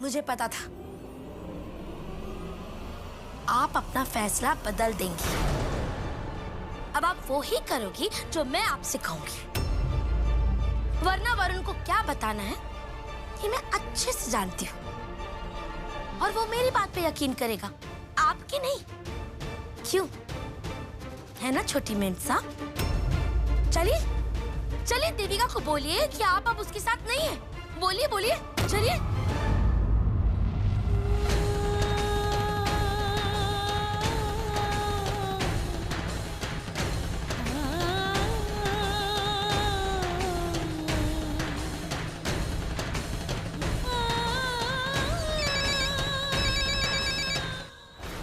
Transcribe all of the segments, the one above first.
मुझे पता था आप अपना फैसला बदल देंगी। अब आप वो ही करोगी जो मैं आपसे कहूंगी, वरना वरुण को क्या बताना है कि मैं अच्छे से जानती हूँ, और वो मेरी बात पे यकीन करेगा, आपकी नहीं। क्यों? है ना छोटी मेंढसा? चलिए चलिए देविका को बोलिए कि आप अब उसके साथ नहीं है। बोलिए बोलिए, चलिए।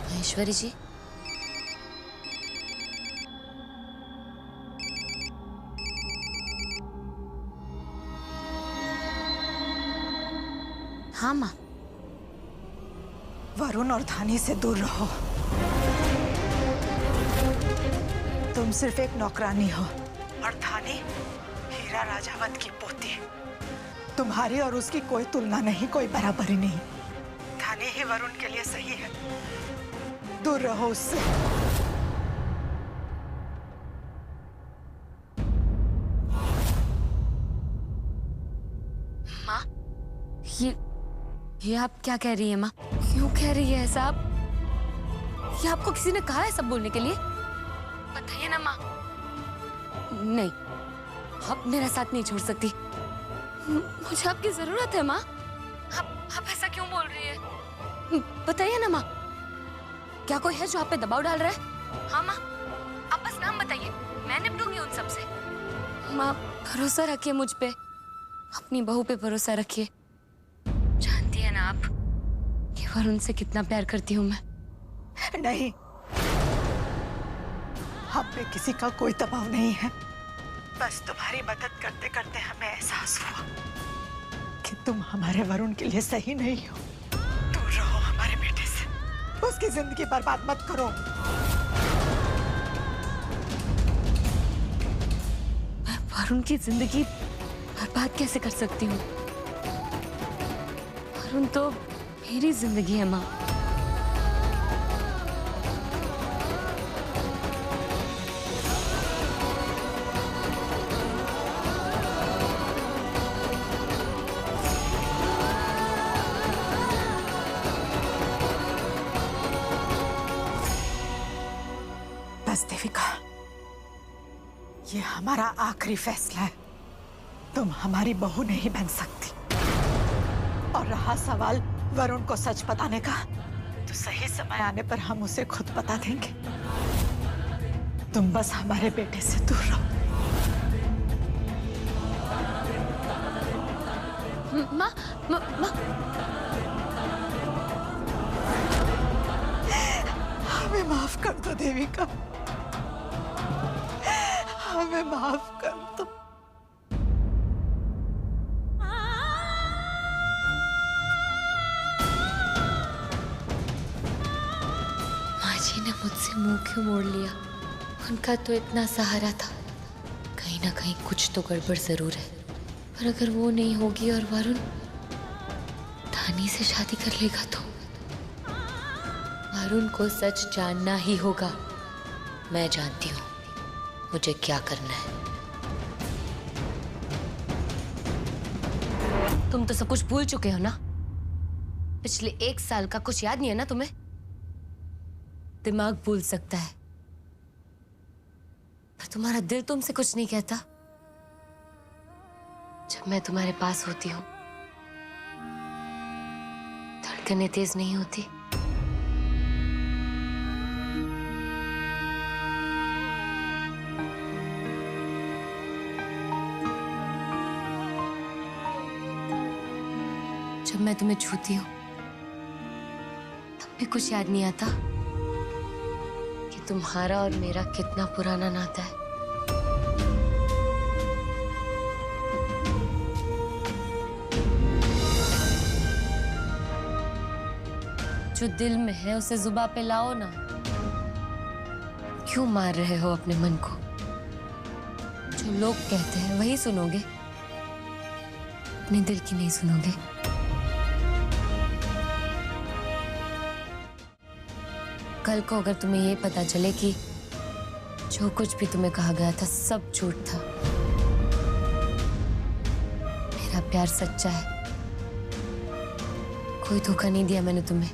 महेश्वरी जी, हाँ माँ। वरुण और धानी से दूर रहो। तुम सिर्फ एक नौकरानी हो और धानी हीरा राजावत की पोती। तुम्हारी और उसकी कोई तुलना नहीं, कोई बराबरी नहीं। धानी ही वरुण के लिए सही है, दूर रहो उससे। माँ, ये आप क्या कह रही हैं माँ? क्यों कह रही है ऐसा आप? ये आपको किसी ने कहा है सब बोलने के लिए? बताइए ना माँ। नहीं, आप मेरा साथ नहीं छोड़ सकती। मुझे आपकी जरूरत है माँ। आप ऐसा क्यों बोल रही है? बताइए ना माँ, क्या कोई है जो आप पे दबाव डाल रहा है? हाँ माँ, आप बस नाम बताइए, मैं निपटूंगी उन सब से। माँ, भरोसा रखिए मुझ पे, अपनी बहू पे भरोसा रखिए। जानती है ना आप कि वरुण से कितना प्यार करती हूँ मैं। नहीं, हम पे किसी का कोई दबाव नहीं है। बस तुम्हारी मदद करते करते हमें एहसास हुआ कि तुम हमारे वरुण के लिए सही नहीं हो। दूर रहो हमारे बेटे से, उसकी जिंदगी बर्बाद मत करो। मैं वरुण की जिंदगी बर्बाद कैसे कर सकती हूँ? वरुण तो मेरी जिंदगी है माँ। बस देविका, ये हमारा आखिरी फैसला है। तुम हमारी बहू नहीं बन सकती। और रहा सवाल वरुण को सच बताने का, तो सही समय आने पर हम उसे खुद बता देंगे। तुम बस हमारे बेटे से दूर रहो। माँ, माँ, माँ। हमें माफ कर दो देविका, हमें माफ कर दो। माँ जी ने मुझसे मुंह क्यों मोड़ लिया? उनका तो इतना सहारा था। कहीं ना कहीं कुछ तो गड़बड़ जरूर है। पर अगर वो नहीं होगी और वरुण धानी से शादी कर लेगा तो वरुण को सच जानना ही होगा। मैं जानती हूँ मुझे क्या करना है। तुम तो सब कुछ भूल चुके हो ना? पिछले 1 साल का कुछ याद नहीं है ना तुम्हें? दिमाग भूल सकता है, पर तुम्हारा दिल तुमसे कुछ नहीं कहता। जब मैं तुम्हारे पास होती हूँ, धड़कनें तेज नहीं होती। जब मैं तुम्हें छूती हूँ, तब भी कुछ याद नहीं आता कि तुम्हारा और मेरा कितना पुराना नाता है। जो दिल में है उसे जुबान पे लाओ ना। क्यों मार रहे हो अपने मन को? जो लोग कहते हैं वही सुनोगे, अपने दिल की नहीं सुनोगे। कल को अगर तुम्हें ये पता चले कि जो कुछ भी तुम्हें कहा गया था सब झूठ था, मेरा प्यार सच्चा है, कोई धोखा नहीं दिया मैंने तुम्हें,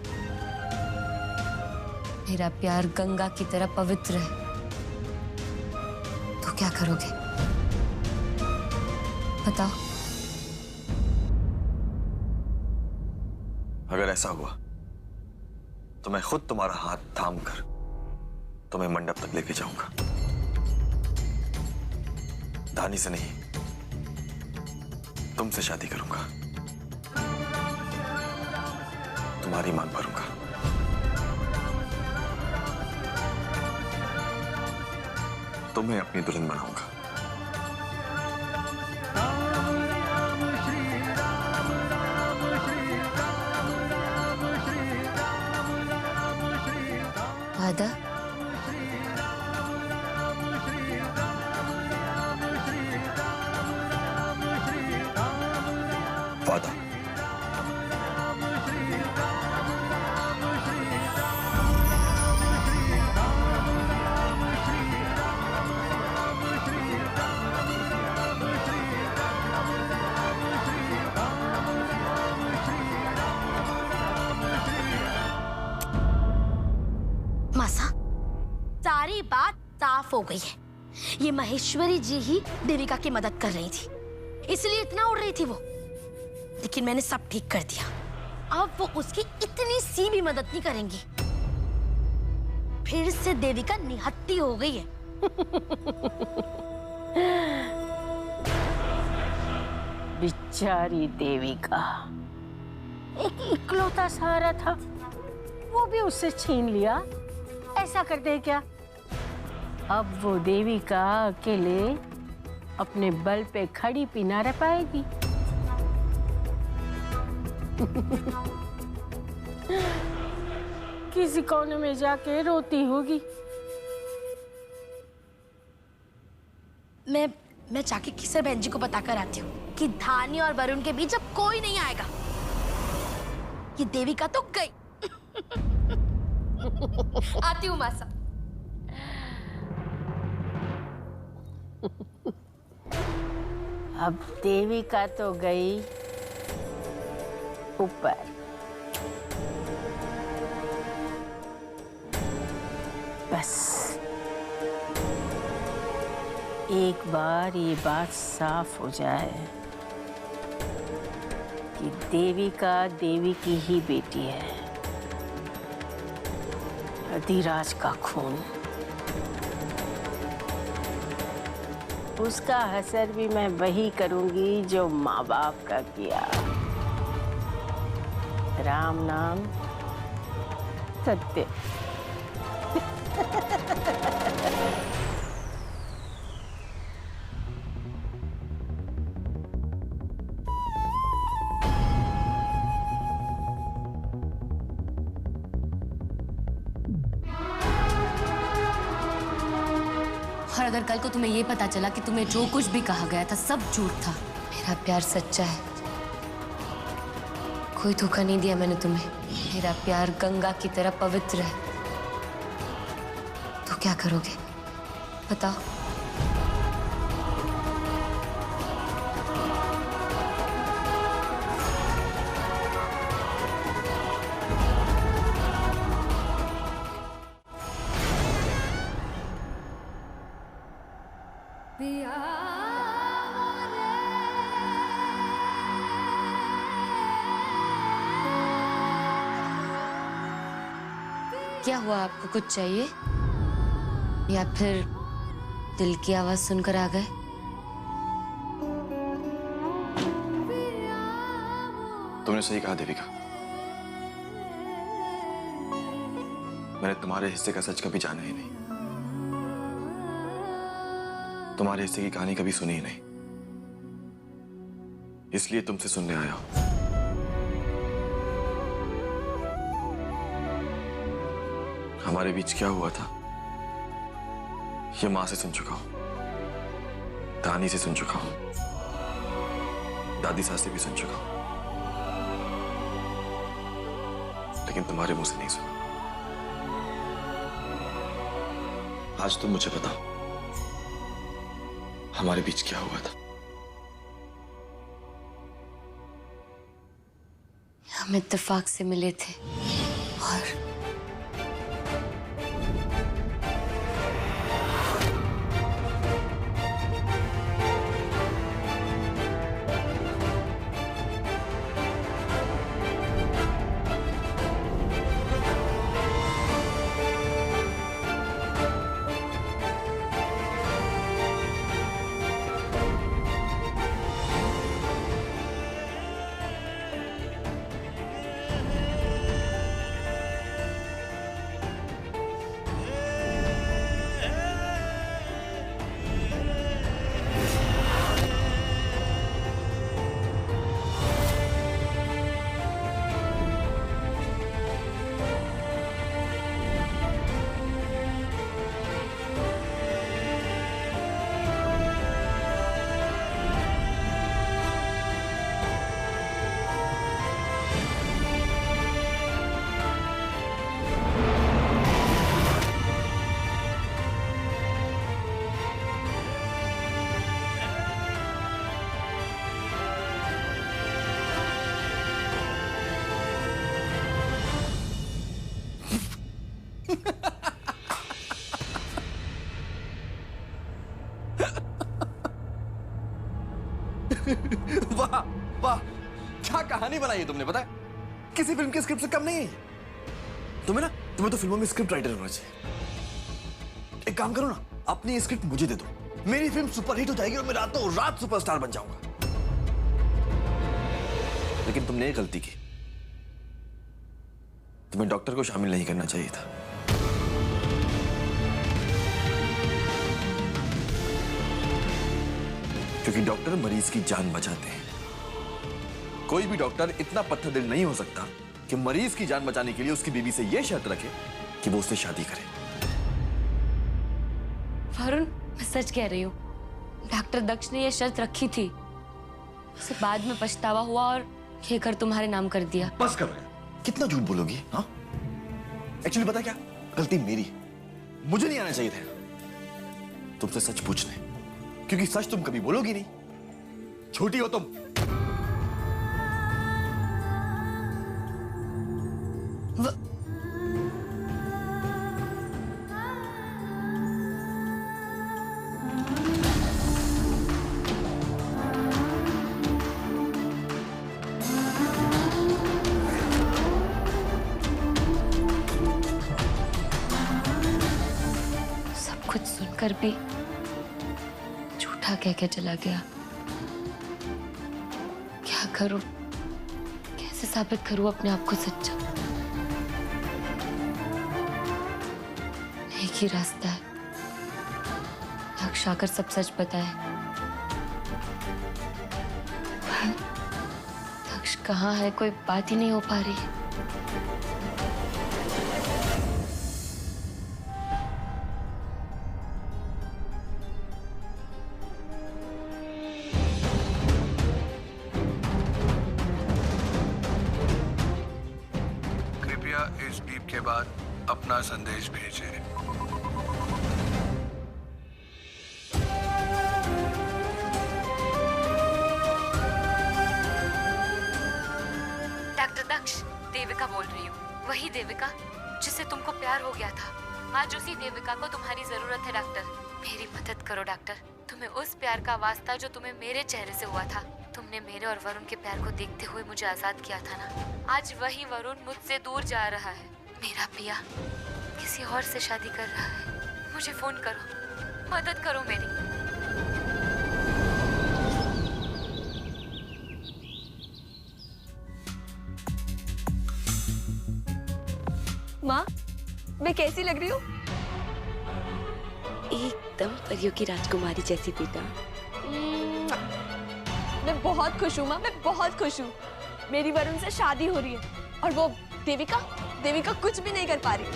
मेरा प्यार गंगा की तरह पवित्र है, तो क्या करोगे बताओ? अगर ऐसा हुआ तो मैं खुद तुम्हारा हाथ थाम कर तुम्हें मंडप तक लेके जाऊंगा। धानी से नहीं, तुमसे शादी करूंगा, तुम्हारी मांग भरूंगा। तुम्हें अपनी दुल्हन बनाऊंगा। वादा? वादा। मासा, सारी बात साफ हो गई है। ये महेश्वरी जी ही देविका की मदद कर रही थी, इसलिए इतना उड़ रही थी वो। लेकिन मैंने सब ठीक कर दिया, अब वो उसकी इतनी सी भी मदद नहीं करेंगी। फिर से देविका निहत्ती हो गई है। बेचारी देविका, एक इकलौता सहारा था, वो भी उससे छीन लिया। ऐसा कर दे क्या? अब वो देविका अकेले अपने बल पे खड़ी भी ना रह पाएगी। किसी कोने में जाके रोती होगी। मैं जाके किसर बहन जी को बताकर आती हूँ कि धानी और वरुण के बीच अब कोई नहीं आएगा। ये देविका तो गई। आती हूँ मासा। अब देविका तो गई ऊपर, बस एक बार ये बात साफ हो जाए कि देविका देवी की ही बेटी है। अधिराज का खून, उसका असर भी मैं वही करूंगी जो माँ बाप का किया। राम नाम सत्य। और अगर कल को तुम्हें ये पता चला कि तुम्हें जो कुछ भी कहा गया था सब झूठ था, मेरा प्यार सच्चा है, कोई धोखा नहीं दिया मैंने तुम्हें, मेरा प्यार गंगा की तरह पवित्र है, तो क्या करोगे बताओ? क्या हुआ, आपको कुछ चाहिए या फिर दिल की आवाज सुनकर आ गए? तुमने सही कहा देविका, मैंने तुम्हारे हिस्से का सच कभी जाना ही नहीं, तुम्हारे हिस्से की कहानी कभी सुनी ही नहीं, इसलिए तुमसे सुनने आया हूं। हमारे बीच क्या हुआ था ये मां से सुन चुका हूं, धानी से सुन चुका हूं, दादी सास से भी सुन चुका हूं, लेकिन तुम्हारे मुंह से नहीं सुना। आज तुम मुझे बताओ, हमारे बीच क्या हुआ था? हम इत्तेफाक से मिले थे और वाह वाह, क्या कहानी बनाई है तुमने, पता है किसी फिल्म की स्क्रिप्ट से कम नहीं है। तुम्हें तो फिल्मों में स्क्रिप्ट राइटर होना चाहिए। एक काम करो ना, अपनी स्क्रिप्ट मुझे दे दो, मेरी फिल्म सुपरहिट हो जाएगी और मैं रातों रात सुपरस्टार बन जाऊंगा। लेकिन तुमने एक गलती की, तुम्हें डॉक्टर को शामिल नहीं करना चाहिए था। क्योंकि डॉक्टर मरीज की जान बचाते हैं। कोई भी डॉक्टर इतना पत्थर दिल नहीं हो सकता कि मरीज की जान बचाने के लिए उसकी बीवी से यह शर्त रखे कि वो उससे शादी करे। वरुण, मैं सच कह रही हूँ, डॉक्टर दक्ष ने यह शर्त रखी थी, उसे बाद में पछतावा हुआ और ये घर तुम्हारे नाम कर दिया। बस करो, कितना झूठ बोलोगी? हाँ, एक्चुअली पता क्या, गलती मेरी है, मुझे नहीं आना चाहिए था तुमसे सच पूछने, क्योंकि सच तुम कभी बोलोगी नहीं, छोटी हो तुम। सब कुछ सुनकर भी झूठा कह के चला गया। क्या करूं, कैसे साबित करूं अपने आप को सच्चा? एक ही रास्ता है, दक्ष आकर सब सच बताए। दक्ष कहाँ है, कोई बात ही नहीं हो पा रही है। इस बीप के बाद अपना संदेश भेजें। डॉक्टर दक्ष, देविका बोल रही हूँ। वही देविका जिससे तुमको प्यार हो गया था। आज उसी देविका को तुम्हारी जरूरत है डॉक्टर। मेरी मदद करो डॉक्टर। तुम्हें उस प्यार का वास्ता जो तुम्हें मेरे चेहरे से हुआ था। तुमने मेरे और वरुण के प्यार को देखते हुए मुझे आजाद किया था ना। आज वही वरुण मुझसे दूर जा रहा है। मेरा पिया किसी और से शादी कर रहा है। मुझे फोन करो, मदद करो मेरी। माँ, मैं कैसी लग रही हूँ? एकदम परियों की राजकुमारी जैसी बेटा। मैं बहुत खुश हूँ माँ, मैं बहुत खुश हूँ। मेरी वरुण से शादी हो रही है और वो देविका कुछ भी नहीं कर पा रही।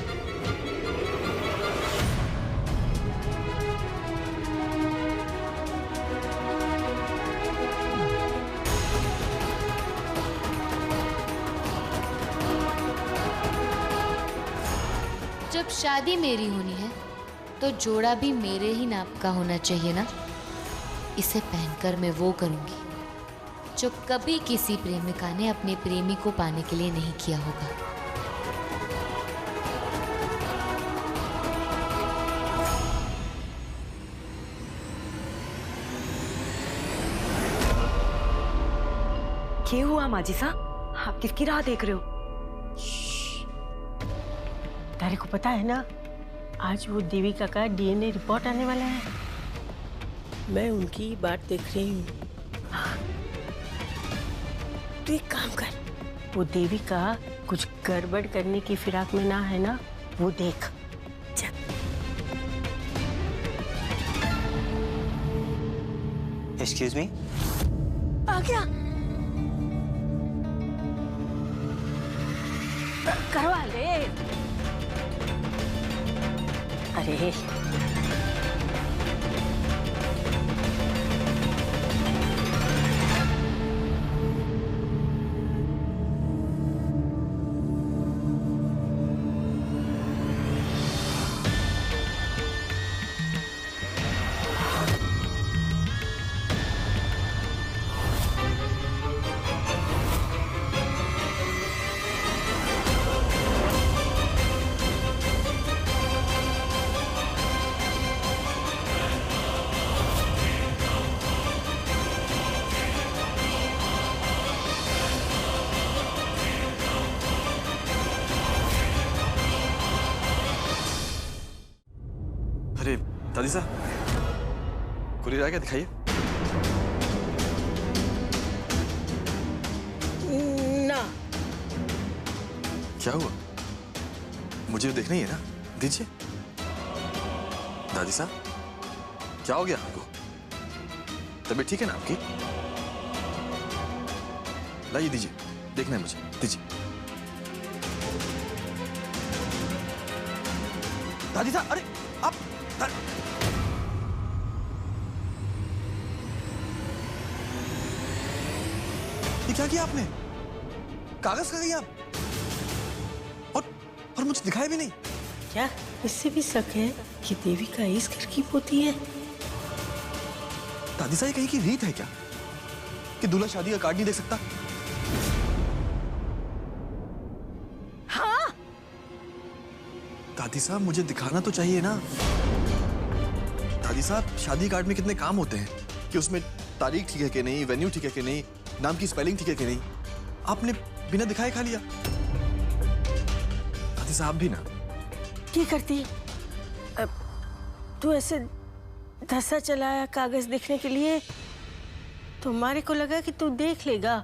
जब शादी मेरी होनी है तो जोड़ा भी मेरे ही नाप का होना चाहिए ना। इसे पहनकर मैं वो करूंगी जो कभी किसी प्रेमिका ने अपने प्रेमी को पाने के लिए नहीं किया होगा। क्या हुआ माजिसा? आप किसकी राह देख रहे हो? तारे को पता है ना, आज वो देविका का डीएनए रिपोर्ट आने वाला है। मैं उनकी बात देख रही हूँ। तू एक काम कर, वो देविका कुछ गड़बड़ करने की फिराक में ना है ना, वो देख। चल। Excuse me. आ गया। करवा ले। अरे अरे दादी साहब, कुरियर आ गया, दिखाइए। ना। क्या हुआ? मुझे देखना ही है ना, दीजिए। दादी साहब, क्या हो गया आपको? तबीयत ठीक है ना आपकी? लाइए, दीजिए, देखना है मुझे, दीजिए। दादी साहब, अरे आप ये क्या किया आपने? कागज खा गई आप, और मुझे दिखाया भी नहीं। क्या इससे भी शक है कि देविका इस घर की पोती है? दादी साहब, ये कहीं की रीत है क्या कि दूल्हा शादी का कार्ड नहीं देख सकता? हाँ। दादी साहब, मुझे दिखाना तो चाहिए ना। दादी साहब, शादी कार्ड में कितने काम होते हैं कि उसमें तारीख ठीक है कि नहीं, वेन्यू ठीक है कि नहीं, नाम की स्पेलिंग ठीक है कि नहीं। आपने बिना दिखाए खा लिया। दादी साहब भी ना। क्या करती? अब तू ऐसे धस्सा चलाया कागज देखने के लिए, तो हमारे को लगा कि तू देख लेगा,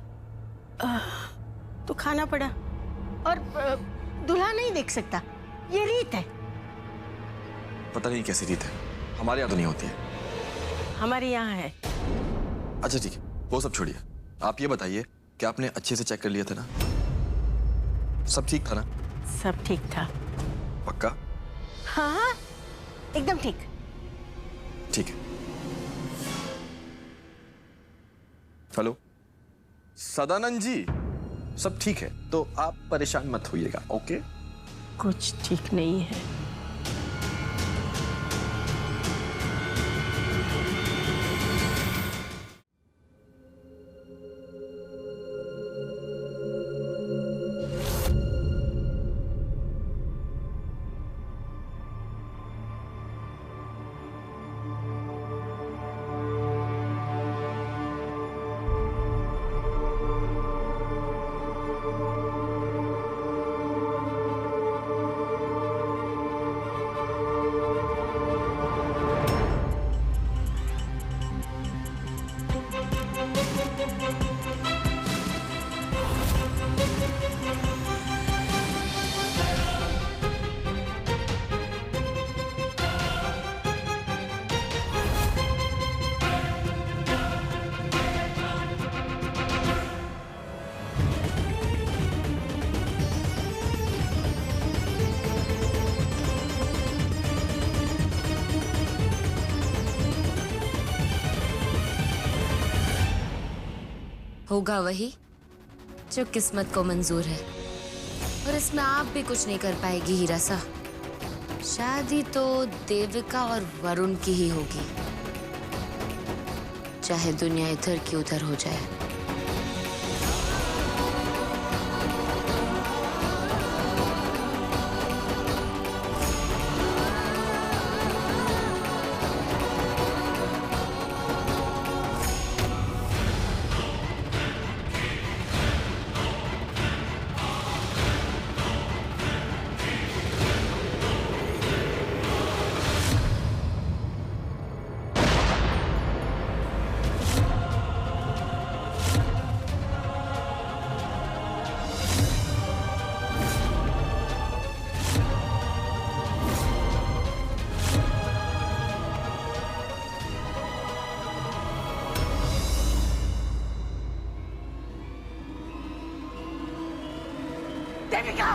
तो खाना पड़ा। और दूल्हा नहीं देख सकता, ये रीत है। पता नहीं कैसी रीत है, हमारे यहाँ तो नहीं होती है। हमारे यहाँ है। अच्छा ठीक है, वो सब छोड़िए। आप ये बताइए कि आपने अच्छे से चेक कर लिया था ना? सब ठीक था ना? सब ठीक था। पक्का? हाँ हाँ, एकदम ठीक। ठीक है। हेलो सदानंद जी, सब ठीक है तो आप परेशान मत होइएगा, ओके? कुछ ठीक नहीं है। होगा वही जो किस्मत को मंजूर है, और इसमें आप भी कुछ नहीं कर पाएगी हीरा सा। शादी तो देविका और वरुण की ही होगी, चाहे दुनिया इधर की उधर हो जाए। देविका!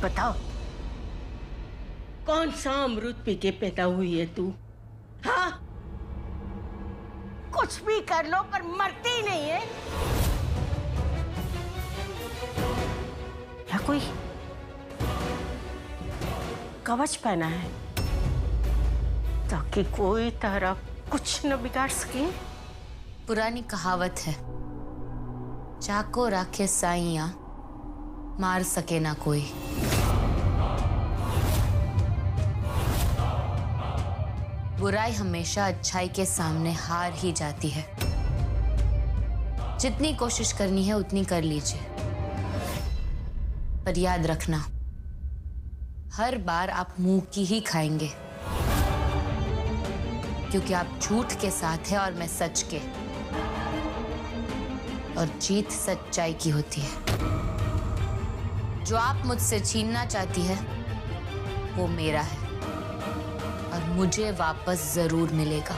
बताओ, कौन सा अमृत पी के पैदा हुई है तू? हाँ, कुछ भी कर लो पर मरती नहीं है। या कोई कवच पहना है ताकि कोई तरह कुछ न बिगाड़ सके? पुरानी कहावत है, चाको राखे साइया मार सके ना कोई। बुराई हमेशा अच्छाई के सामने हार ही जाती है। जितनी कोशिश करनी है उतनी कर लीजिए, पर याद रखना, हर बार आप मुंह की ही खाएंगे, क्योंकि आप झूठ के साथ हैं और मैं सच के, और जीत सच्चाई की होती है। जो आप मुझसे छीनना चाहती है वो मेरा है और मुझे वापस जरूर मिलेगा।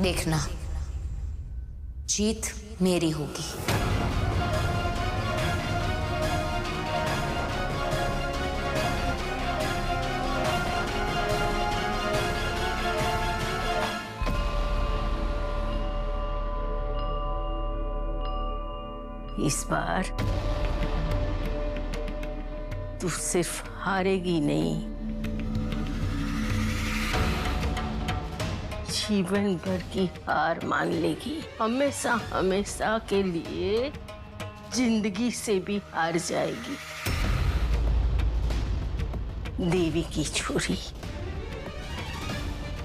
देखना, जीत मेरी होगी। इस बार तू सिर्फ हारेगी नहीं, जीवन भर की हार मान लेगी। हमेशा हमेशा के लिए जिंदगी से भी हार जाएगी। देवी की छोरी,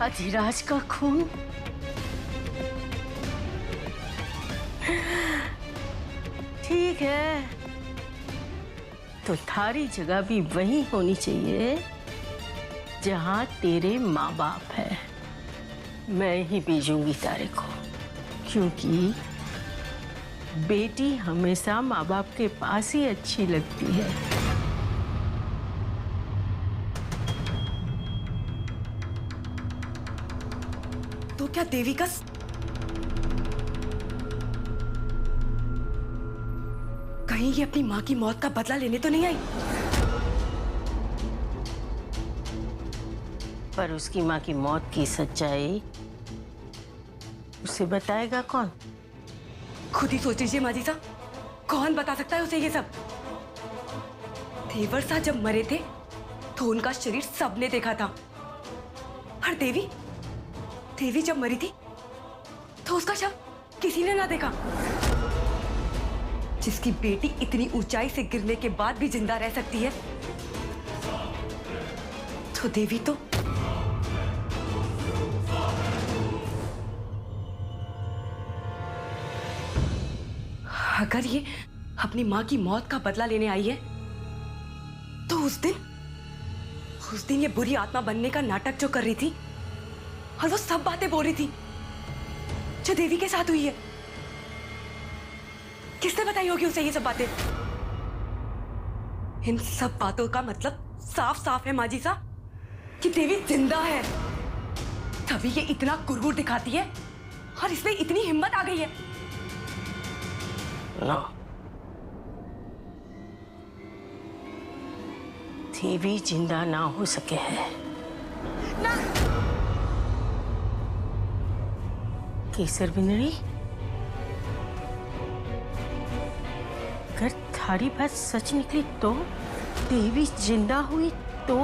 अधिराज का खून ठीक है, तो थारी जगह भी वही होनी चाहिए जहां तेरे माँ बाप है। मैं ही भेजूंगी तारे को, क्योंकि बेटी हमेशा माँ बाप के पास ही अच्छी लगती है। तो क्या देवी का कहीं ये अपनी माँ की मौत का बदला लेने तो नहीं आई? पर उसकी माँ की मौत की सच्चाई उसे बताएगा कौन? खुद ही सोच लीजिए माँ जी साहब, कौन बता सकता है उसे ये सब? देवर साहब जब मरे थे तो उनका शरीर सबने देखा था, और देवी जब मरी थी तो उसका शव किसी ने ना देखा। जिसकी बेटी इतनी ऊंचाई से गिरने के बाद भी जिंदा रह सकती है, तो देवी तो अगर ये अपनी मां की मौत का बदला लेने आई है, तो उस दिन ये बुरी आत्मा बनने का नाटक जो कर रही थी और वो सब बातें बोल रही थी जो देवी के साथ हुई है, किसने बताई होगी उसे ये सब बातें? इन सब बातों का मतलब साफ साफ है माँ जी साहब कि देवी जिंदा है, तभी ये इतना कुरकुर दिखाती है और इसमें इतनी हिम्मत आ गई है। ना, देवी जिंदा ना हो सके है। ना केसर बिंदरी, अगर थारी बात सच निकली तो, देवी जिंदा हुई तो